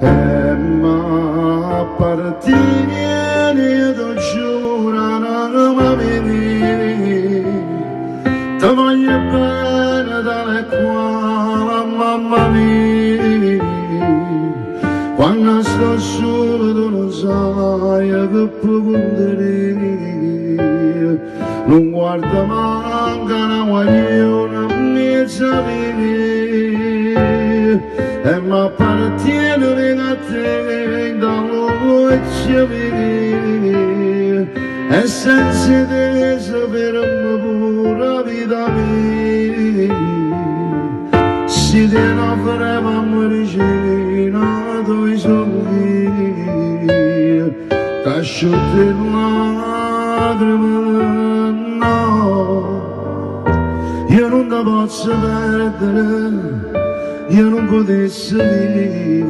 e m'appartieni tu giura non mi ti voglio bene tale quale mamma mia quando sto solo tu non sai che puoi contenere non guarda manca una guagliona mezza via e m'appartiene a te dallo e ci vedi e senza te saperemo pure la vita mia si te ne faremo regina dove sono io t'asciutti lacrime no io non ti posso perdere io non potessi vivere